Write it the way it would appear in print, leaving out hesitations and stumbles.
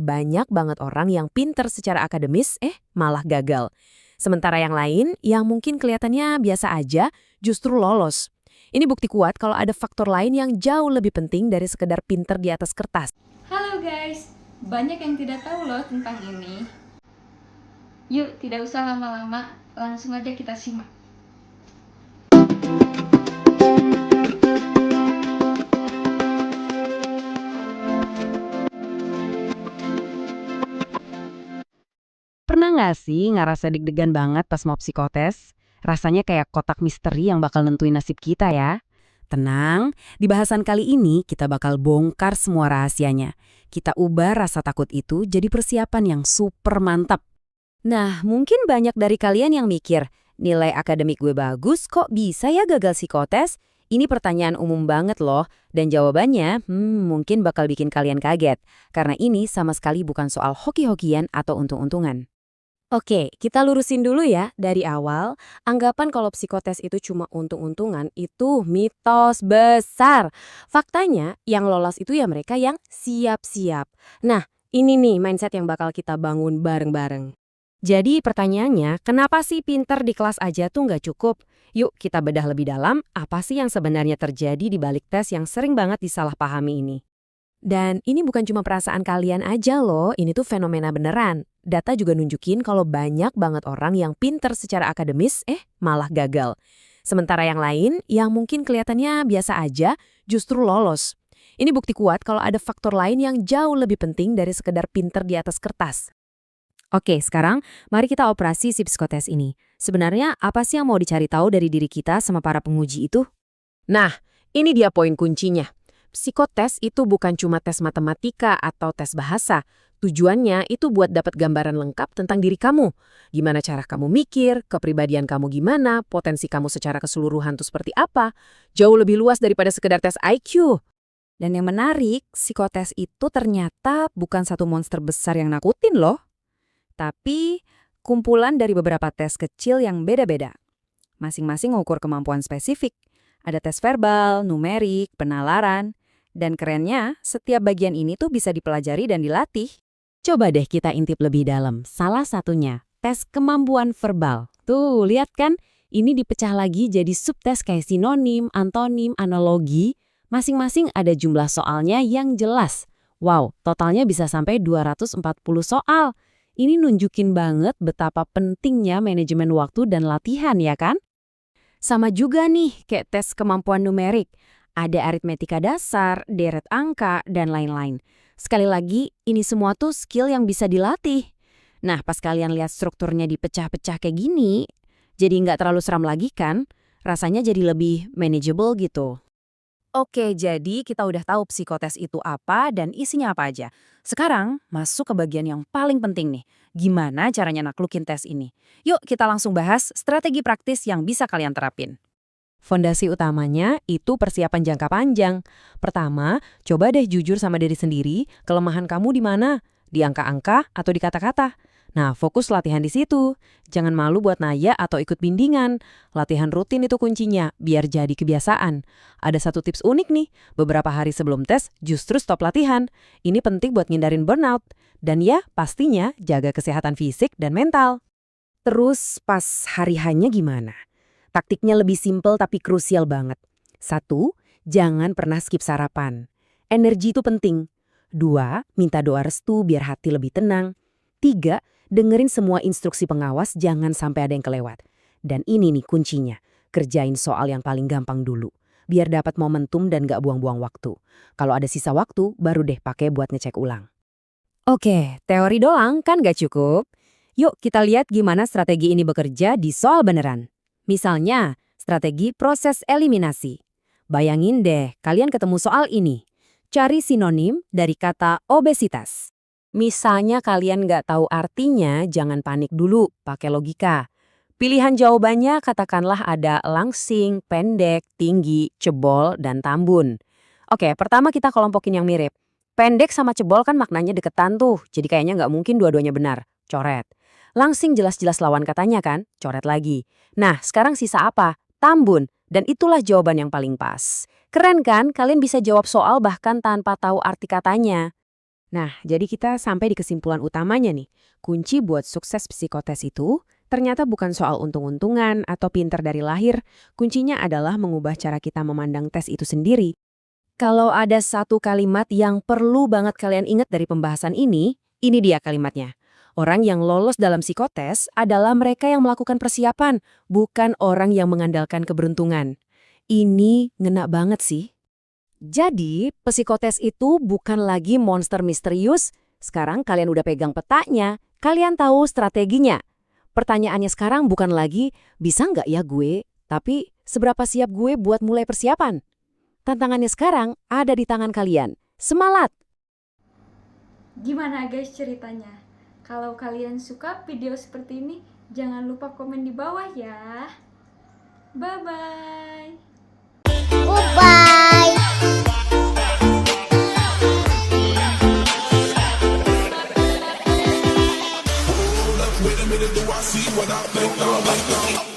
Banyak banget orang yang pinter secara akademis, malah gagal. Sementara yang lain, yang mungkin kelihatannya biasa aja, justru lolos. Ini bukti kuat kalau ada faktor lain yang jauh lebih penting dari sekedar pinter di atas kertas. Halo guys, banyak yang tidak tahu loh tentang ini. Yuk, tidak usah lama-lama, langsung aja kita simak. Pernah nggak sih ngerasa deg-degan banget pas mau psikotes? Rasanya kayak kotak misteri yang bakal nentuin nasib kita ya. Tenang, di bahasan kali ini kita bakal bongkar semua rahasianya. Kita ubah rasa takut itu jadi persiapan yang super mantap. Nah, mungkin banyak dari kalian yang mikir, nilai akademik gue bagus kok bisa ya gagal psikotes? Ini pertanyaan umum banget loh, dan jawabannya mungkin bakal bikin kalian kaget. Karena ini sama sekali bukan soal hoki-hokian atau untung-untungan. Oke, kita lurusin dulu ya dari awal. Anggapan kalau psikotes itu cuma untung-untungan itu mitos besar. Faktanya yang lolos itu ya mereka yang siap-siap. Nah, ini nih mindset yang bakal kita bangun bareng-bareng. Jadi pertanyaannya, kenapa sih pinter di kelas aja tuh nggak cukup? Yuk kita bedah lebih dalam, apa sih yang sebenarnya terjadi di balik tes yang sering banget disalahpahami ini? Dan ini bukan cuma perasaan kalian aja loh, ini tuh fenomena beneran. Data juga nunjukin kalau banyak banget orang yang pinter secara akademis, malah gagal. Sementara yang lain, yang mungkin kelihatannya biasa aja, justru lolos. Ini bukti kuat kalau ada faktor lain yang jauh lebih penting dari sekedar pinter di atas kertas. Oke, sekarang mari kita operasi si psikotes ini. Sebenarnya apa sih yang mau dicari tahu dari diri kita sama para penguji itu? Nah, ini dia poin kuncinya. Psikotes itu bukan cuma tes matematika atau tes bahasa. Tujuannya itu buat dapat gambaran lengkap tentang diri kamu. Gimana cara kamu mikir, kepribadian kamu gimana, potensi kamu secara keseluruhan tuh seperti apa. Jauh lebih luas daripada sekedar tes IQ. Dan yang menarik, psikotes itu ternyata bukan satu monster besar yang nakutin loh. Tapi kumpulan dari beberapa tes kecil yang beda-beda. Masing-masing mengukur kemampuan spesifik. Ada tes verbal, numerik, penalaran. Dan kerennya, setiap bagian ini tuh bisa dipelajari dan dilatih. Coba deh kita intip lebih dalam. Salah satunya, tes kemampuan verbal. Tuh, lihat kan? Ini dipecah lagi jadi subtes kayak sinonim, antonim, analogi. Masing-masing ada jumlah soalnya yang jelas. Wow, totalnya bisa sampai 240 soal. Ini nunjukin banget betapa pentingnya manajemen waktu dan latihan ya kan? Sama juga nih kayak tes kemampuan numerik. Ada aritmetika dasar, deret angka, dan lain-lain. Sekali lagi, ini semua tuh skill yang bisa dilatih. Nah, pas kalian lihat strukturnya dipecah-pecah kayak gini, jadi nggak terlalu seram lagi kan? Rasanya jadi lebih manageable gitu. Oke, jadi kita udah tahu psikotes itu apa dan isinya apa aja. Sekarang masuk ke bagian yang paling penting nih. Gimana caranya naklukin tes ini? Yuk kita langsung bahas strategi praktis yang bisa kalian terapin. Fondasi utamanya itu persiapan jangka panjang. Pertama, coba deh jujur sama diri sendiri, kelemahan kamu di mana? Di angka-angka atau di kata-kata? Nah, fokus latihan di situ. Jangan malu buat nanya atau ikut bimbingan. Latihan rutin itu kuncinya, biar jadi kebiasaan. Ada satu tips unik nih, beberapa hari sebelum tes justru stop latihan. Ini penting buat ngindarin burnout. Dan ya, pastinya jaga kesehatan fisik dan mental. Terus pas hari hanya gimana? Taktiknya lebih simpel tapi krusial banget. 1. Jangan pernah skip sarapan. Energi itu penting. 2. Minta doa restu biar hati lebih tenang. 3. Dengerin semua instruksi pengawas, jangan sampai ada yang kelewat. Dan ini nih kuncinya, kerjain soal yang paling gampang dulu. Biar dapat momentum dan gak buang-buang waktu. Kalau ada sisa waktu, baru deh pakai buat ngecek ulang. Oke, teori doang kan gak cukup. Yuk kita lihat gimana strategi ini bekerja di soal beneran. Misalnya, strategi proses eliminasi. Bayangin deh, kalian ketemu soal ini. Cari sinonim dari kata obesitas. Misalnya kalian nggak tahu artinya, jangan panik dulu, pakai logika. Pilihan jawabannya katakanlah ada langsing, pendek, tinggi, cebol, dan tambun. Oke, pertama kita kelompokin yang mirip. Pendek sama cebol kan maknanya deketan tuh, jadi kayaknya nggak mungkin dua-duanya benar. Coret. Langsing jelas-jelas lawan katanya kan? Coret lagi. Nah, sekarang sisa apa? Tambun. Dan itulah jawaban yang paling pas. Keren kan? Kalian bisa jawab soal bahkan tanpa tahu arti katanya. Nah, jadi kita sampai di kesimpulan utamanya nih. Kunci buat sukses psikotes itu ternyata bukan soal untung-untungan atau pinter dari lahir. Kuncinya adalah mengubah cara kita memandang tes itu sendiri. Kalau ada satu kalimat yang perlu banget kalian ingat dari pembahasan ini dia kalimatnya. Orang yang lolos dalam psikotes adalah mereka yang melakukan persiapan, bukan orang yang mengandalkan keberuntungan. Ini ngena banget sih. Jadi, psikotes itu bukan lagi monster misterius. Sekarang kalian udah pegang petanya, kalian tahu strateginya. Pertanyaannya sekarang bukan lagi, bisa nggak ya gue? Tapi, seberapa siap gue buat mulai persiapan? Tantangannya sekarang ada di tangan kalian. Semangat! Gimana guys ceritanya? Kalau kalian suka video seperti ini, jangan lupa komen di bawah ya. Bye-bye! Goodbye. Wait a minute, do I see what I think?